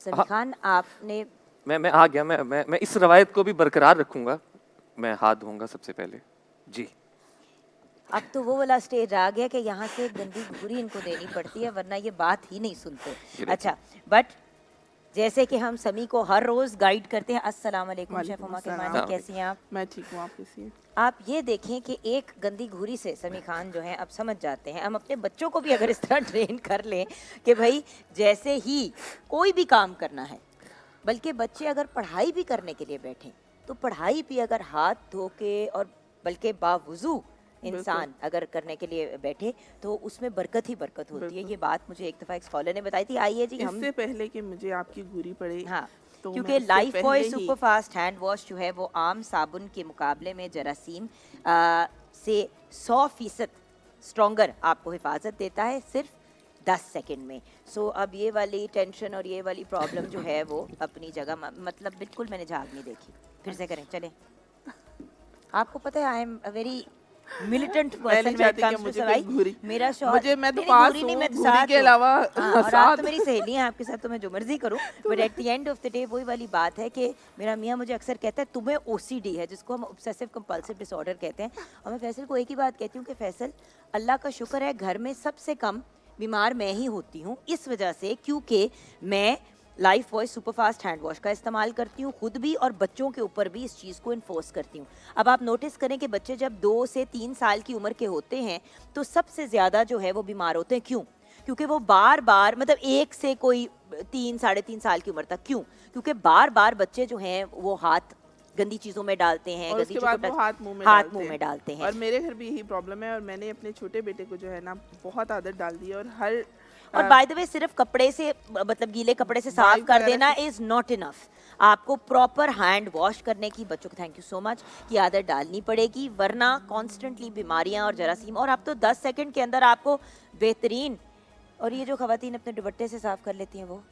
समीर खान, आपने मैं आ गया। मैं इस रवायत को भी बरकरार रखूंगा। मैं हाथ धोऊंगा सबसे पहले जी। अब तो वो वाला स्टेज आ गया कि यहाँ से गंदी घूरी इनको देनी पड़ती है, वरना ये बात ही नहीं सुनते। अच्छा, बट जैसे कि हम समी को हर रोज गाइड करते हैं। अस्सलाम वालेकुम शेफ हुमा करमानी, कैसी हैं आप? मैं ठीक हूँ, आप कैसी हैं? आप ये देखें कि एक गंदी घूरी से समी खान जो है अब समझ जाते हैं। हम अपने बच्चों को भी अगर इस तरह ट्रेन कर लें कि भाई जैसे ही कोई भी काम करना है, बल्कि बच्चे अगर पढ़ाई भी करने के लिए बैठें तो पढ़ाई भी अगर हाथ धो के और बल्कि बावुजू इंसान अगर करने के लिए बैठे तो उसमें बरकत ही बरकत होती है। ये बात मुझे एक दफ़ा एक स्कॉलर ने बताई थी। आइए जी, हम इससे पहले कि मुझे आपकी घूरी पड़े, हाँ, तो क्योंकि life boy super fast hand wash जो है वो आम साबुन के मुकाबले में जरासीम से 100% स्ट्रॉन्गर आपको हिफाजत देता है सिर्फ 10 सेकंड में। सो अब ये वाली टेंशन और ये वाली प्रॉब्लम जो है वो अपनी जगह, मतलब बिल्कुल मैंने झाग नहीं देखी। फिर से करें, चलें। आपको पता है I am a very militant person when it comes to सवाई। मेरा शौहर, मुझे मैं तो पास हूं, घूरी के अलावा और आप तो मेरी सहेली हैं, आपके साथ तो मैं जो मर्जी करूं, but at the end of the day वही वाली बात है कि मेरा मियां मुझे अक्सर कहता है तुम्हें ओसीडी है, जिसको हम ऑब्सेसिव कंपल्सिव डिसऑर्डर कहते हैं। और मैं फैसल को एक ही बात कहती हूँ कि फैसल, अल्लाह का शुक्र है घर में सबसे कम बीमार मैं ही होती हूँ, इस वजह से क्योंकि मैं life boy super fast hand wash का इस्तेमाल करती हूँ खुद भी, और बच्चों के ऊपर भी इस चीज़ को इन्फोर्स करती हूँ। अब आप नोटिस करें कि बच्चे जब 2 से 3 साल की उम्र के होते हैं तो सबसे ज़्यादा जो है वो बीमार होते हैं। क्यों? क्योंकि वो बार बार, मतलब 1 से कोई 3 साढ़े 3 साल की उम्र तक, क्यों? क्योंकि बार बार बच्चे जो हैं वो हाथ गंदी चीज़ों में डालते हैं, और उसके बाद वो हाथ मुंह में डालते हैं। और मेरे घर भी यही प्रॉब्लम है, और मैंने अपने छोटे बेटे को जो है ना बहुत आदत डाल दी है। और बाय द वे सिर्फ कपड़े से, मतलब गीले कपड़े से साफ कर देना इज नॉट इनफ। आपको प्रॉपर हैंड वॉश करने की, बच्चों को थैंक यू सो मच, की आदत डालनी पड़ेगी, वरना कॉन्स्टेंटली बीमारियां और जरासीम। और आप तो 10 सेकंड के अंदर आपको बेहतरीन, और ये जो खवातीन अपने दुपट्टे से साफ कर लेती हैं वो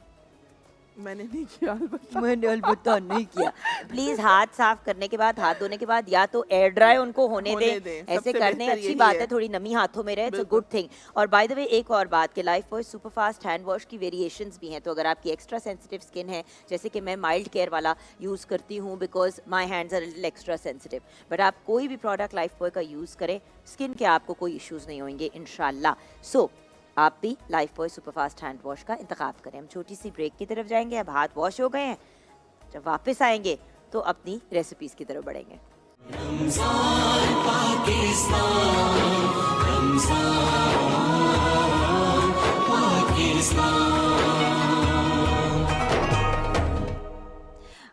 मैंने नहीं किया, मैंने अलबत्ता नहीं किया। प्लीज हाथ साफ करने के बाद, हाथ धोने के बाद या तो एयर ड्राई उनको होने दें। ऐसे करने अच्छी बात है, थोड़ी नमी हाथों में रहे, इट्स अ गुड थिंग। और बाय द वे एक और बात कि life boy super fast hand wash की वेरिएशंस भी हैं। तो अगर आपकी एक्स्ट्रा सेंसिटिव स्किन है, जैसे कि मैं माइल्ड केयर वाला यूज़ करती हूँ because my hands are little extra sensitive, but आप कोई भी प्रोडक्ट लाइफ बॉय का यूज़ करें, स्किन के आपको कोई इश्यूज़ नहीं होंगे इंशाल्लाह। सो आप भी life boy super fast hand wash का इंतखाब करें। हम छोटी सी ब्रेक की तरफ जाएंगे। अब हाथ वॉश हो गए हैं, जब वापस आएंगे तो अपनी रेसिपीज की तरफ बढ़ेंगे।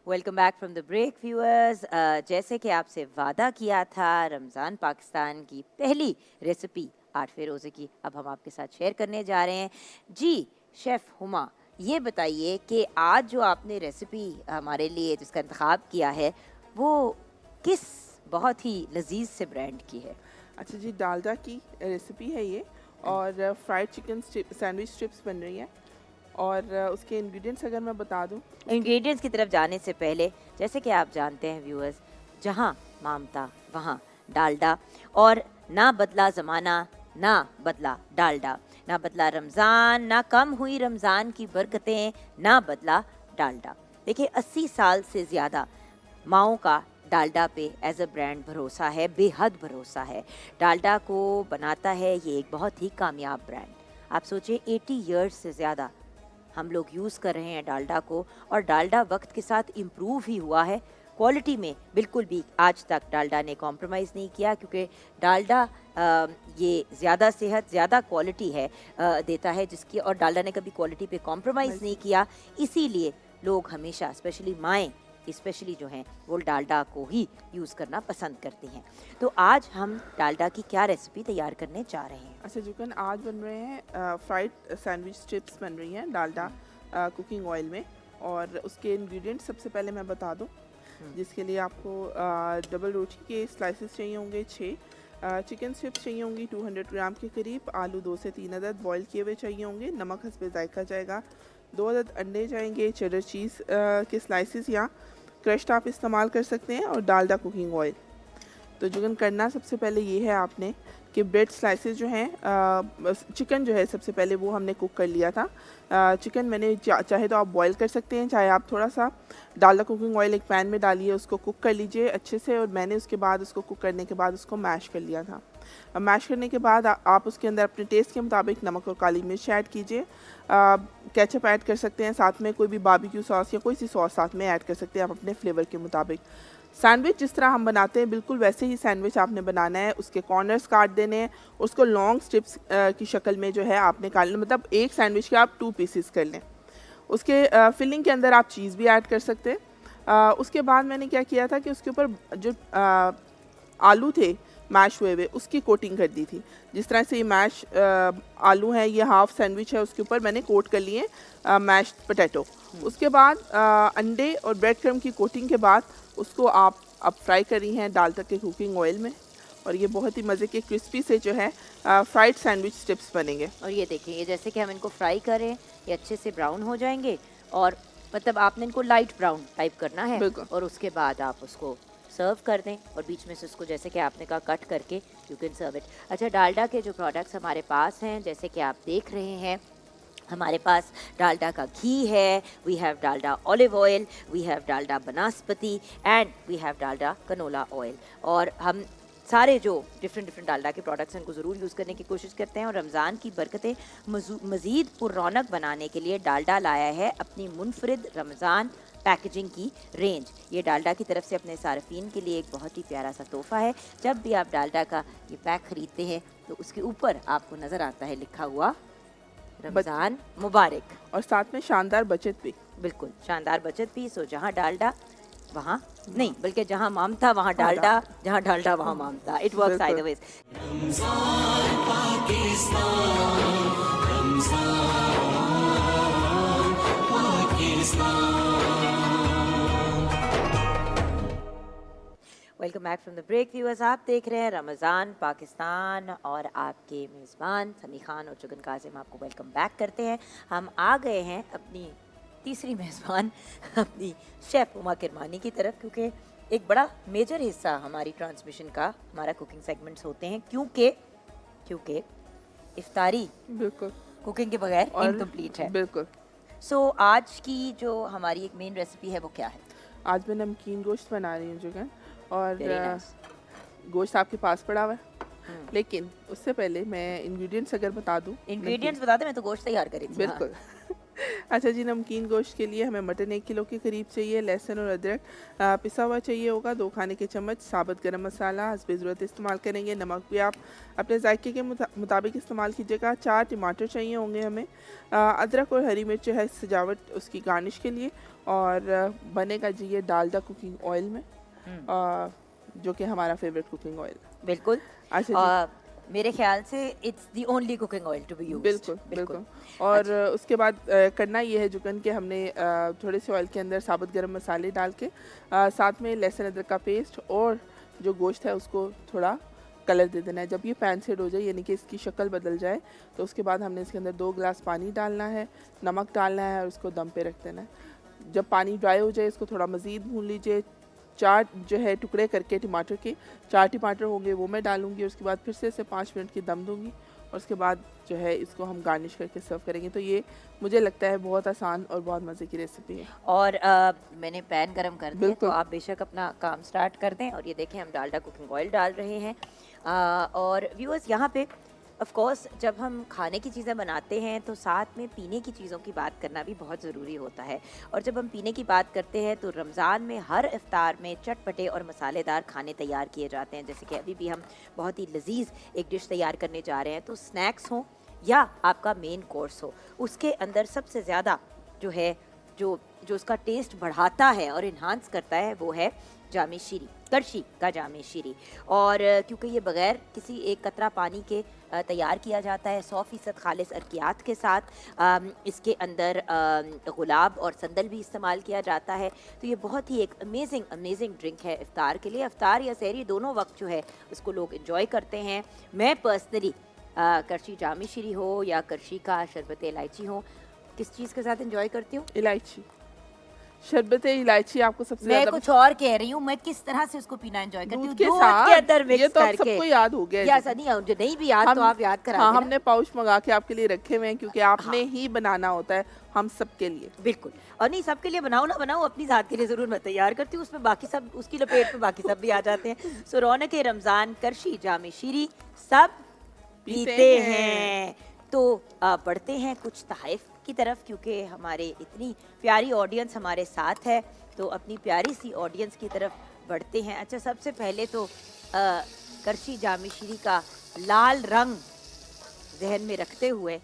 Welcome back from the break viewers. जैसे कि आपसे वादा किया था, रमज़ान पाकिस्तान की पहली रेसिपी 8वें रोज़े की अब हम आपके साथ शेयर करने जा रहे हैं। जी शेफ़ हुमा, ये बताइए कि आज जो आपने रेसिपी हमारे लिए जिसका इंतखाब किया है वो किस बहुत ही लजीज से ब्रांड की है? अच्छा जी, डालडा की रेसिपी है ये, और फ्राइड चिकन सैंडविच स्ट्रिप्स बन रही हैं। और उसके इंग्रेडिएंट्स अगर मैं बता दूं, इंग्रेडिएंट्स की तरफ जाने से पहले, जैसे कि आप जानते हैं व्यूअर्स, जहां ममता वहां डालडा, और ना बदला ज़माना ना बदला डालडा, ना बदला रमज़ान, ना कम हुई रमज़ान की बरकतें, ना बदला डालडा। देखिए 80 साल से ज़्यादा माओं का डालडा पे एज अ ब्रांड भरोसा है, बेहद भरोसा है। डालडा को बनाता है ये एक बहुत ही कामयाब ब्रांड। आप सोचिए 80 ईयर्स से ज़्यादा हम लोग यूज़ कर रहे हैं डालडा को, और डालडा वक्त के साथ इम्प्रूव ही हुआ है। क्वालिटी में बिल्कुल भी आज तक डालडा ने कॉम्प्रोमाइज़ नहीं किया, क्योंकि डालडा ये ज़्यादा सेहत, ज़्यादा क्वालिटी है देता है जिसकी, और डालडा ने कभी क्वालिटी पे कॉम्प्रोमाइज़ नहीं किया। इसीलिए लोग हमेशा, स्पेशली माएँ स्पेशली जो हैं, वो डालडा को ही यूज़ करना पसंद करती हैं। तो आज हम डालडा की क्या रेसिपी तैयार करने जा रहे हैं? अच्छा जुकन, आज बन रहे हैं फ्राइड सैंडविच स्ट्रिप्स बन रही हैं डालडा कुकिंग ऑयल में। और उसके इंग्रेडिएंट्स सबसे पहले मैं बता दूं, जिसके लिए आपको डबल रोटी के स्लाइसेस चाहिए होंगे 6, चिकन स्ट्रिप्स चाहिए होंगी 200 ग्राम के करीब, आलू 2 से 3 अदद बॉईल किए हुए चाहिए होंगे, नमक हस्बे जायका जाएगा, 2 अदद अंडे जाएंगे, चेडर चीज़ के स्लाइसेस या क्रश्ड आप इस्तेमाल कर सकते हैं, और डालडा कुकिंग ऑयल। तो जुगन करना सबसे पहले ये है आपने कि ब्रेड स्लाइसेस जो हैं, चिकन जो है सबसे पहले वो हमने कुक कर लिया था। चिकन मैंने चाहे तो आप बॉईल कर सकते हैं, चाहे आप थोड़ा सा डालडा कुकिंग ऑयल एक पैन में डालिए, उसको कुक कर लीजिए अच्छे से। और मैंने उसके बाद उसको कुक करने के बाद उसको मैश कर लिया था। मैश करने के बाद आप उसके अंदर अपने टेस्ट के मुताबिक नमक और काली मिर्च ऐड कीजिए। केचप ऐड कर सकते हैं साथ में, कोई भी बारबेक्यू सॉस या कोई सी सॉस साथ में ऐड कर सकते हैं आप अपने फ्लेवर के मुताबिक। सैंडविच जिस तरह हम बनाते हैं बिल्कुल वैसे ही सैंडविच आपने बनाना है। उसके कॉर्नर्स काट देने हैं, उसको लॉन्ग स्ट्रिप्स की शक्ल में जो है आपने काट लेना, मतलब एक सैंडविच के आप 2 पीसेस कर लें। उसके फिलिंग के अंदर आप चीज़ भी ऐड कर सकते हैं। उसके बाद मैंने क्या किया था कि उसके ऊपर जो आलू थे मैश हुए हुए उसकी कोटिंग कर दी थी। जिस तरह से ये मैश आलू हैं, ये हाफ सैंडविच है, उसके ऊपर मैंने कोट कर लिए मैश पोटैटो। उसके बाद अंडे और ब्रेड क्रम्ब की कोटिंग के बाद उसको आप अब फ्राई कर रही हैं डालडा के कुकिंग ऑयल में, और ये बहुत ही मज़े के क्रिस्पी से जो है फ्राइड सैंडविच स्टिप्स बनेंगे। और ये देखिए, ये जैसे कि हम इनको फ्राई करें ये अच्छे से ब्राउन हो जाएंगे, और मतलब आपने इनको लाइट ब्राउन टाइप करना है, बिल्कुल। और उसके बाद आप उसको सर्व कर दें, और बीच में से उसको जैसे कि आपने कहा कट करके यू कैन सर्व इट। अच्छा, डालडा के जो प्रोडक्ट्स हमारे पास हैं जैसे कि आप देख रहे हैं, हमारे पास डालडा का घी है, we have Dalda olive oil, we have Dalda vanaspati, and we have Dalda canola oil. और हम सारे जो डिफरेंट डालडा के प्रोडक्ट्स हैं उनको ज़रूर यूज़ करने की कोशिश करते हैं। और रमज़ान की बरकतें मज़ीद पुररौनक बनाने के लिए डालडा लाया है अपनी मुनफरिद रमज़ान पैकेजिंग की रेंज। ये डालडा की तरफ से अपने सार्फिन के लिए एक बहुत ही प्यारा सा तोहफ़ा है। जब भी आप डालडा का ये पैक ख़रीदते हैं तो उसके ऊपर आपको नज़र आता है लिखा हुआ रमज़ान मुबारक, और साथ में शानदार बचत भी। बिल्कुल शानदार बचत भी। सो जहाँ डालडा वहाँ नहीं, बल्कि जहाँ मामता वहाँ डालडा, जहाँ डालडा वहाँ मामता। It works either ways. Welcome back from the break viewers. आप देख रहे हैं रमज़ान पाकिस्तान, और आपके मेज़बान समी खान और चुगन कासिम आपको वेलकम बैक करते हैं। हम आ गए हैं अपनी तीसरी मेज़बान अपनी शेफ़ उमा किरमानी की तरफ, क्योंकि एक बड़ा मेजर हिस्सा हमारी ट्रांसमिशन का हमारा कुकिंग सेगमेंट्स होते हैं, क्योंकि इफ्तारी बिल्कुल कुकिंग के बगैर इनकम्प्लीट है। बिल्कुल। सो आज की जो हमारी एक मेन रेसिपी है वो क्या है? आज मैं नमकीन गोश्त बना रही हूँ जुगन, और Very nice. गोश्त आपके पास पड़ा हुआ है, लेकिन उससे पहले मैं इंग्रेडिएंट्स अगर बता दूं। इंग्रेडिएंट्स बता दे, मैं तो गोश्त तैयार करी थी। बिल्कुल। अच्छा जी, नमकीन गोश्त के लिए हमें मटन 1 किलो के करीब चाहिए, लहसुन और अदरक पिसा हुआ चाहिए होगा, 2 खाने के चम्मच साबुत गरम मसाला हस्बे ज़रूरत इस्तेमाल करेंगे, नमक भी आप अपने जायके के मुताबिक इस्तेमाल कीजिएगा, 4 टमाटर चाहिए होंगे हमें, अदरक और हरी मिर्च है सजावट उसकी गार्निश के लिए, और बनेगा जी ये डालडा कुकिंग ऑयल में, जो कि हमारा फेवरेट कुकिंग ऑयल। बिल्कुल। अच्छा मेरे ख्याल से it's the only cooking oil to be used. बिल्कुल। और उसके बाद करना ये है जुगन कि हमने थोड़े से ऑयल के अंदर साबुत गरम मसाले डाल के साथ में लहसुन अदरक का पेस्ट और जो गोश्त है उसको थोड़ा कलर दे देना है। जब ये पैन सेट हो जाए, यानी कि इसकी शक्ल बदल जाए, तो उसके बाद हमने इसके अंदर 2 गिलास पानी डालना है, नमक डालना है और उसको दम पे रख देना है। जब पानी ड्राई हो जाए इसको थोड़ा मज़ीद भून लीजिए। 4 जो है टुकड़े करके टमाटर के 4 टमाटर होंगे वो मैं डालूंगी, उसके बाद फिर से इसे 5 मिनट की दम दूंगी, और उसके बाद जो है इसको हम गार्निश करके सर्व करेंगे। तो ये मुझे लगता है बहुत आसान और बहुत मज़े की रेसिपी है। और मैंने पैन गरम कर दिया, तो आप बेशक अपना काम स्टार्ट कर दें। और ये देखें, हम डालडा कुकिंग ऑयल डाल रहे हैं। और व्यूअर्स, यहाँ पे ऑफ कोर्स जब हम खाने की चीज़ें बनाते हैं तो साथ में पीने की चीज़ों की बात करना भी बहुत ज़रूरी होता है। और जब हम पीने की बात करते हैं तो रमज़ान में हर इफ्तार में चटपटे और मसालेदार खाने तैयार किए जाते हैं। जैसे कि अभी भी हम बहुत ही लजीज एक डिश तैयार करने जा रहे हैं, तो स्नैक्स हो या आपका मेन कोर्स हो, उसके अंदर सबसे ज़्यादा जो है जो उसका टेस्ट बढ़ाता है और इन्हांस करता है वो है जामे शीरी, करशी का जामे शीरी। और क्योंकि ये बग़ैर किसी एक कतरा पानी के तैयार किया जाता है, 100% खालिस अर्कियात के साथ। इसके अंदर गुलाब और संदल भी इस्तेमाल किया जाता है। तो ये बहुत ही एक अमेजिंग ड्रिंक है इफ्तार के लिए। इफ्तार या सहरी दोनों वक्त जो है उसको लोग इन्जॉय करते हैं। मैं पर्सनली करशी जामे शीरी हो या करशी का शरबत इलायची हो, किस चीज़ के साथ एंजॉय करती हूँ? इलायची। शरबत इलायची आपको सबसे मैं ज्यादा कुछ और कह रही हूँ, मैं किस तरह से उसको पीना एंजॉय करती हूँ, दूध के दूध साथ। के अंदर मिक्स ये तो अब करके। सबको याद हो गया है ये जी। ऐसा नहीं है, जो नहीं भी याद तो आप याद करा हाँ, देना। हमने पाउच मंगा के आपके लिए रखे हुए हैं क्योंकि आपने ही बनाना होता है हम सबके लिए। बिल्कुल, और नहीं सबके लिए बनाओ ना बनाओ, अपनी जात के लिए जरूर मैं तैयार करती हूँ, उसमें बाकी सब उसकी लपेट में बाकी सब भी आ जाते हैं। सो रौनक रमजान, करशी, जामे शीरी सब पीते हैं। तो बढ़ते हैं कुछ तहफ़ की तरफ, क्योंकि हमारे इतनी प्यारी ऑडियंस हमारे साथ है, तो अपनी प्यारी सी ऑडियंस की तरफ बढ़ते हैं। अच्छा, सबसे पहले तो करशी जामी शीरी का लाल रंग जहन में रखते हुए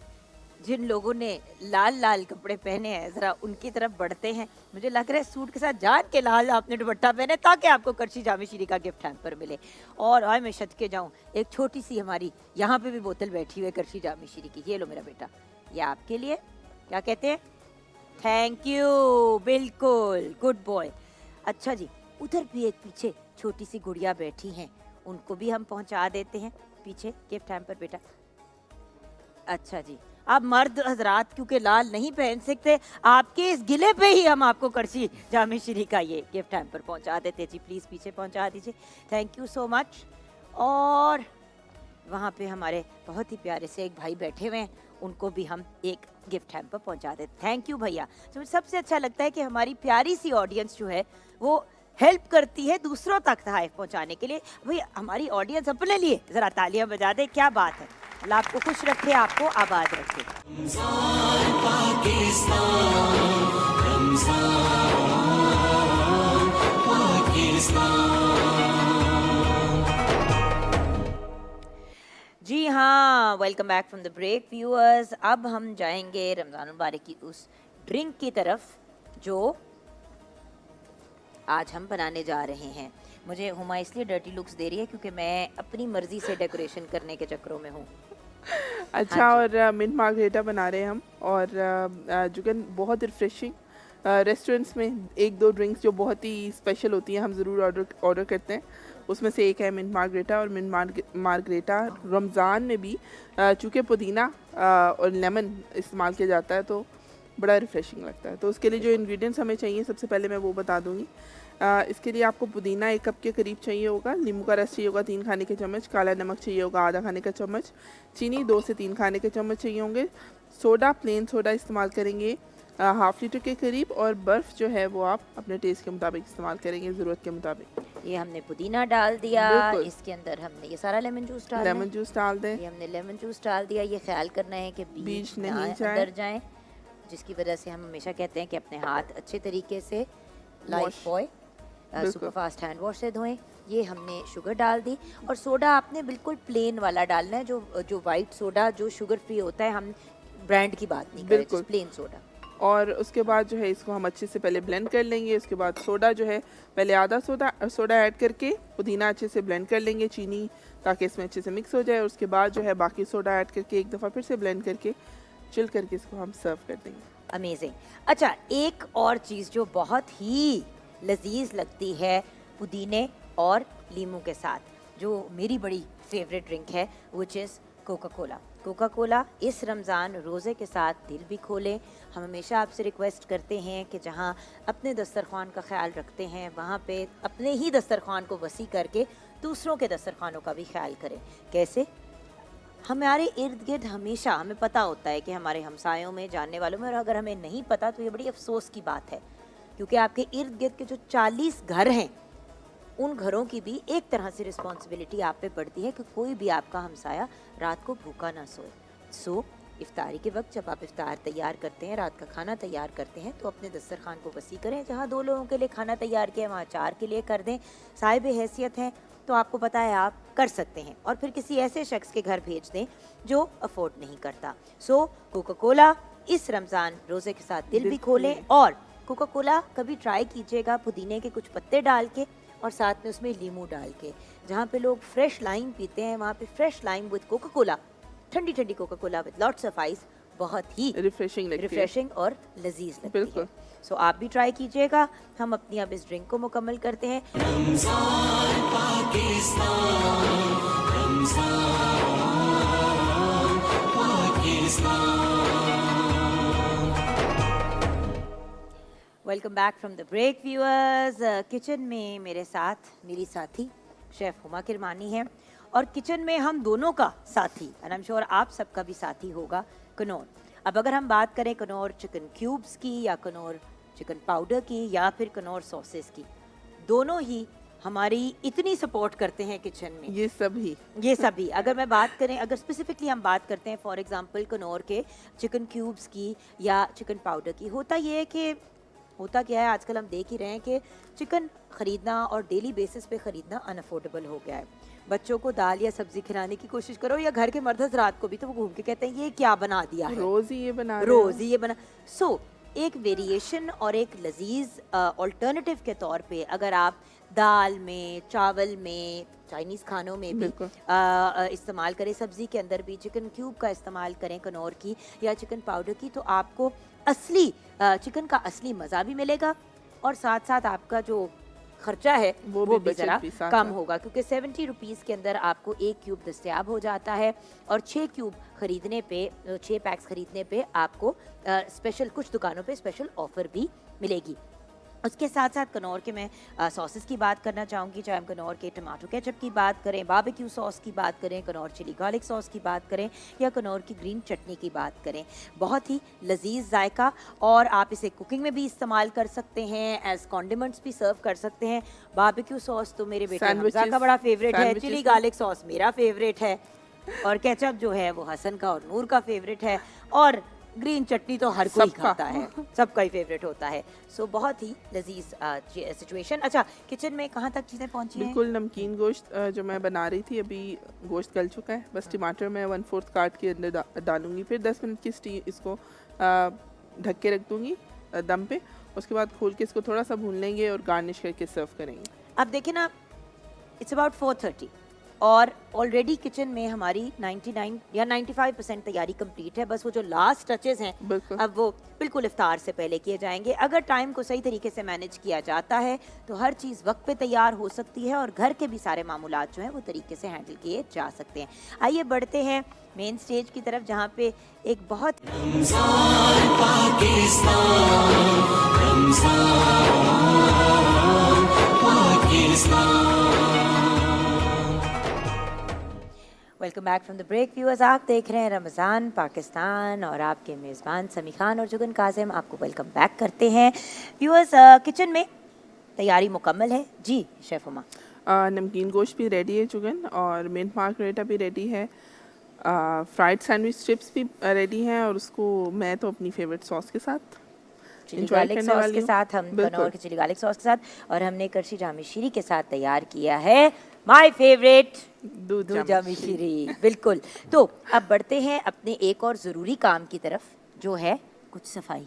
जिन लोगों ने लाल लाल कपड़े पहने हैं, ज़रा उनकी तरफ बढ़ते हैं। मुझे लग रहा है सूट के साथ जान के लाल आपने दुपट्टा पहने ताकि आपको करशी जामी शीरी का गिफ्ट हैम्पर मिले। और आए मैं सदके जाऊं, एक छोटी सी हमारी यहाँ पे भी बोतल बैठी हुई है करशी जामी शीरी की, ये लो मेरा बेटा, ये आपके लिए। क्या कहते हैं? थैंक यू, बिल्कुल, गुड बॉय। अच्छा जी, उधर भी एक पीछे छोटी सी गुड़िया बैठी हैं, उनको भी हम पहुंचा देते हैं पीछे गिफ्ट हैम्पर बेटा। अच्छा जी, आप मर्द हजरात क्योंकि लाल नहीं पहन सकते, आपके इस गिले पे ही हम आपको करशी जामी शीरी का ये गिफ्ट हैम्पर पहुंचा देते जी, प्लीज़ पीछे पहुंचा दीजिए, थैंक यू सो मच। और वहाँ पे हमारे बहुत ही प्यारे से एक भाई बैठे हुए हैं, उनको भी हम एक गिफ्ट हैम्पर पहुंचा देते, थैंक यू भैया। तो मुझे सबसे अच्छा लगता है कि हमारी प्यारी सी ऑडियंस जो है वो हेल्प करती है दूसरों तक तहफ़ पहुंचाने के लिए। भाई हमारी ऑडियंस अपने लिए ज़रा तालियां बजा दे, क्या बात है। अल्लाह आपको खुश रखे, आपको आबाद रखे। जी हाँ, welcome back from the break viewers. अब हम जाएंगे रमज़ान मुबारक की उस ड्रिंक की तरफ जो आज हम बनाने जा रहे हैं। मुझे हुमा इसलिए डर्टी लुक्स दे रही है क्योंकि मैं अपनी मर्जी से डेकोरेशन करने के चक्करों में हूँ। अच्छा, हाँ और मिंट मार्गरेटा बना रहे हैं हम, और जुगन बहुत रिफ्रेशिंग। रेस्टोरेंट्स में एक दो ड्रिंक्स जो बहुत ही स्पेशल होती हैं हम ज़रूर ऑर्डर करते हैं, उसमें से एक है मिंट मार्गरेटा। और मिंट मार्गरेटा रमज़ान में भी चूँकि पुदीना और लेमन इस्तेमाल किया जाता है तो बड़ा रिफ्रेशिंग लगता है। तो उसके लिए जो इंग्रेडिएंट्स हमें चाहिए सबसे पहले मैं वो बता दूंगी। इसके लिए आपको पुदीना 1 कप के करीब चाहिए होगा, नींबू का रस चाहिए होगा 3 खाने के चम्मच, काला नमक चाहिए होगा आधा खाने का चम्मच, चीनी 2 से 3 खाने के चम्मच चाहिए होंगे, सोडा प्लेन सोडा इस्तेमाल करेंगे हाफ लीटर के करीब, और बर्फ़ जो है वो आप अपने टेस्ट के मुताबिक इस्तेमाल करेंगे, ज़रूरत के मुताबिक। ये हमने पुदीना डाल दिया, बिल्कुल। इसके अंदर हमने ये सारा लेमन जूस डाल लेमन जूस डाल दें, ये हमने लेमन जूस डाल दिया। ये ख्याल करना है कि बीज नहीं ना जाए। अंदर जाएं, जिसकी वजह से हम हमेशा कहते हैं कि अपने हाथ अच्छे तरीके से life boy super fast hand wash से धोएं। ये हमने शुगर डाल दी, और सोडा आपने बिल्कुल प्लेन वाला डालना है, जो वाइट सोडा जो शुगर फ्री होता है, हम ब्रांड की बात नहीं कर रहे, बिल्कुल। Plain soda. और उसके बाद जो है इसको हम अच्छे से पहले ब्लेंड कर लेंगे। उसके बाद सोडा जो है पहले आधा सोडा ऐड करके पुदीना अच्छे से ब्लेंड कर लेंगे, चीनी ताकि इसमें अच्छे से मिक्स हो जाए। और उसके बाद जो है बाकी सोडा ऐड करके एक दफ़ा फिर से ब्लेंड करके चिल करके इसको हम सर्व कर देंगे। अमेजिंग। अच्छा, एक और चीज़ जो बहुत ही लजीज लगती है पुदीने और लीमू के साथ, जो मेरी बड़ी फेवरेट ड्रिंक है, which is Coca Cola. Coca Cola इस रमज़ान रोज़े के साथ दिल भी खोलें। हम हमेशा आपसे रिक्वेस्ट करते हैं कि जहाँ अपने दस्तरखान का ख्याल रखते हैं वहाँ पे अपने ही दस्तरखान को वसी करके दूसरों के दस्तरखानों का भी ख्याल करें। कैसे? हमारे इर्द गिर्द हमेशा हमें पता होता है कि हमारे हमसायों में, जानने वालों में, और अगर हमें नहीं पता तो ये बड़ी अफसोस की बात है, क्योंकि आपके इर्द गिर्द के जो 40 घर हैं उन घरों की भी एक तरह से रिस्पॉन्सिबिलिटी आप पे पड़ती है कि कोई भी आपका हमसाया रात को भूखा ना सोए। सो इफ्तारी के वक्त जब आप इफ्तार तैयार करते हैं, रात का खाना तैयार करते हैं, तो अपने दस्तरखान को वसी करें। जहाँ 2 लोगों के लिए खाना तैयार किया वहाँ 4 के लिए कर दें। साहिब हैसियत हैं तो आपको पता है आप कर सकते हैं, और फिर किसी ऐसे शख्स के घर भेज दें जो अफोर्ड नहीं करता। सो कोका कोला इस रमज़ान रोज़े के साथ दिल भी खोलें, और कोका कोला कभी ट्राई कीजिएगा पुदीने के कुछ पत्ते डाल के और साथ में उसमें लीमू डाल के। जहाँ पे लोग फ्रेश लाइम पीते हैं वहाँ पे fresh lime with Coca Cola, ठंडी ठंडी Coca Cola with lots of ice, बहुत ही रिफ्रेशिंग और लजीज लगती है। सो आप भी ट्राई कीजिएगा। हम अपनी अब इस ड्रिंक को मुकम्मल करते हैं। Ramzan Pakistan, Ramzan Pakistan. Welcome back from the break viewers. Kitchen में मेरे साथ मेरी साथी शेफ हुमा किरमानी है और किचन में हम दोनों का साथी एंड आई एम श्योर आप सबका भी साथी होगा कनौर। अब अगर हम बात करें कनौर चिकन क्यूब्स की या कनौर चिकन पाउडर की या फिर कनौर सॉसेस की, दोनों ही हमारी इतनी सपोर्ट करते हैं किचन में। ये सभी अगर मैं बात करें, अगर स्पेसिफिकली हम बात करते हैं फॉर एग्जांपल कनौर के चिकन क्यूब्स की या चिकन पाउडर की, होता क्या है आजकल हम देख ही रहे हैं कि चिकन ख़रीदना और डेली बेसिस पे ख़रीदना अनअफोर्डेबल हो गया है। बच्चों को दाल या सब्जी खिलाने की कोशिश करो या घर के मर्द हज़रात को भी, तो वो घूम के कहते हैं ये क्या बना दिया है, रोज़ ही ये बना सो एक वेरिएशन और एक लजीज ऑल्टरनेटिव के तौर पे अगर आप दाल में, चावल में, चाइनीज़ खानों में भी इस्तेमाल करें, सब्ज़ी के अंदर भी चिकन क्यूब का इस्तेमाल करें कनौर की या चिकन पाउडर की, तो आपको असली चिकन का असली मज़ा भी मिलेगा और साथ साथ आपका जो खर्चा है वो भी ज़रा कम होगा, क्योंकि 70 रुपीज़ के अंदर आपको एक क्यूब दस्तयाब हो जाता है और 6 क्यूब खरीदने पे, 6 पैक्स खरीदने पे आपको स्पेशल कुछ दुकानों पे स्पेशल ऑफर भी मिलेगी। उसके साथ साथ कनौर के मैं सॉसेस की बात करना चाहूँगी, चाहे हम कनौर के टमाटो केचप की बात करें, बारबेक्यू सॉस की बात करें, कनौर चिली गार्लिक सॉस की बात करें या कनौर की ग्रीन चटनी की बात करें। बहुत ही लजीज जायका और आप इसे कुकिंग में भी इस्तेमाल कर सकते हैं, एज कॉन्डिमेंट्स भी सर्व कर सकते हैं। बारबेक्यू सॉस तो मेरे बेटे हमजा का बड़ा फेवरेट है, चिली गार्लिक सॉस मेरा फेवरेट है और केचप जो है वो हसन का और नूर का फेवरेट है और ग्रीन चटनी तो हर कोई खाता है, सबका ही फेवरेट होता है। सो बहुत ही लजीज सिचुएशन। अच्छा, किचन में कहाँ तक चीज़ें पहुँची हैं? बिल्कुल नमकीन गोश्त जो मैं बना रही थी, अभी गोश्त गल चुका है, बस टमाटर मैं 1/4 काट के अंदर डालूंगी, फिर 10 मिनट की इसको ढक के रख दूंगी दम पे। उसके बाद खोल के इसको थोड़ा सा भून लेंगे और गार्निश करके सर्व करेंगे। अब देखिए ना, इट्स अबाउट 4:30 और ऑलरेडी किचन में हमारी 99 या 95% तैयारी कंप्लीट है। बस वो जो लास्ट टचेस हैं अब वो बिल्कुल इफ्तार से पहले किए जाएंगे। अगर टाइम को सही तरीके से मैनेज किया जाता है तो हर चीज़ वक्त पे तैयार हो सकती है और घर के भी सारे मामूलात जो हैं वो तरीके से हैंडल किए जा सकते हैं। आइए बढ़ते हैं मेन स्टेज की तरफ, जहाँ पे एक बहुत welcome back from the break viewers. आप देख रहे हैं रमज़ान पाकिस्तान और आपके मेज़बान समी खान और जुगन काजिम आपको वेलकम बैक करते हैं। व्यूअर्स, किचन में तैयारी मुकम्मल है जी शेफ हुमा। नमकीन गोश्त भी रेडी है जुगन, और मिंट मार्गरेटा भी रेडी है, फ्राइड सैंडविच स्ट्रिप्स भी रेडी हैं, और उसको मैं तो अपनी फेवरेट सॉस के साथ, चिली गार्लिक सॉस के साथ, हम कनौर के चिली गार्लिक सॉस के साथ, और हमने करशी जामी शीरी के साथ तैयार किया है माय फेवरेट दूध जामी शीरी। बिल्कुल। तो अब बढ़ते हैं अपने एक और ज़रूरी काम की तरफ, जो है कुछ सफाई।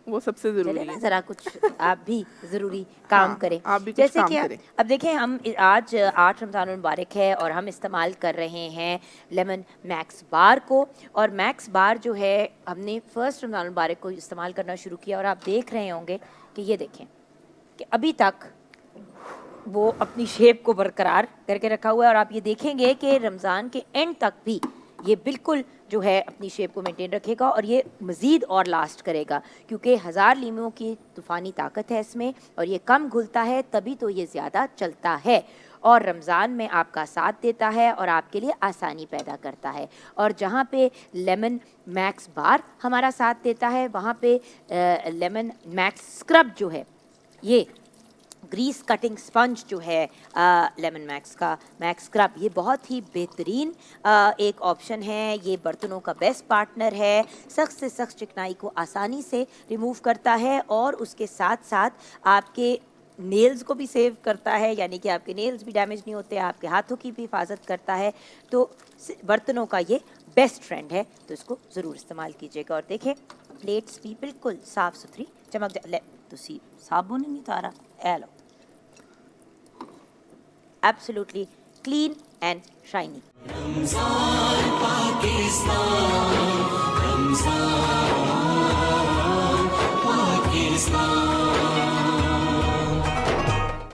वो सबसे ज़रूरी है, ज़रा कुछ आप भी ज़रूरी काम करें। आप भी जैसे कुछ कि काम करें। अब देखें, हम आज 8 रमज़ान मुबारक है और हम इस्तेमाल कर रहे हैं लेमन मैक्स बार को, और मैक्स बार जो है हमने 1 रमज़ान मुबारक को इस्तेमाल करना शुरू किया और आप देख रहे होंगे कि ये देखें कि अभी तक वो अपनी शेप को बरकरार करके रखा हुआ है, और आप ये देखेंगे कि रमज़ान के एंड तक भी ये बिल्कुल जो है अपनी शेप को मेंटेन रखेगा और ये मज़ीद और लास्ट करेगा, क्योंकि 1000 लीमों की तूफ़ानी ताकत है इसमें और ये कम घुलता है, तभी तो ये ज़्यादा चलता है और रमज़ान में आपका साथ देता है और आपके लिए आसानी पैदा करता है। और जहाँ पे लेमन मैक्स बार हमारा साथ देता है, वहाँ पे लेमन मैक्स स्क्रब जो है, ये ग्रीस कटिंग स्पंज जो है लेमन मैक्स का मैक्स स्क्रब, ये बहुत ही बेहतरीन एक ऑप्शन है। ये बर्तनों का बेस्ट पार्टनर है, सख्त से सख्त चिकनाई को आसानी से रिमूव करता है और उसके साथ साथ आपके नेल्स को भी सेव करता है, यानी कि आपके नेल्स भी डैमेज नहीं होते, आपके हाथों की भी हिफाजत करता है। तो बर्तनों का ये बेस्ट फ्रेंड है, तो इसको ज़रूर इस्तेमाल कीजिएगा। और देखें प्लेट्स भी बिल्कुल साफ़ सुथरी चमक तो साबुन नहीं तारा लो, absolutely clean and shiny. Ramzan Pakistan, Ramzan Pakistan.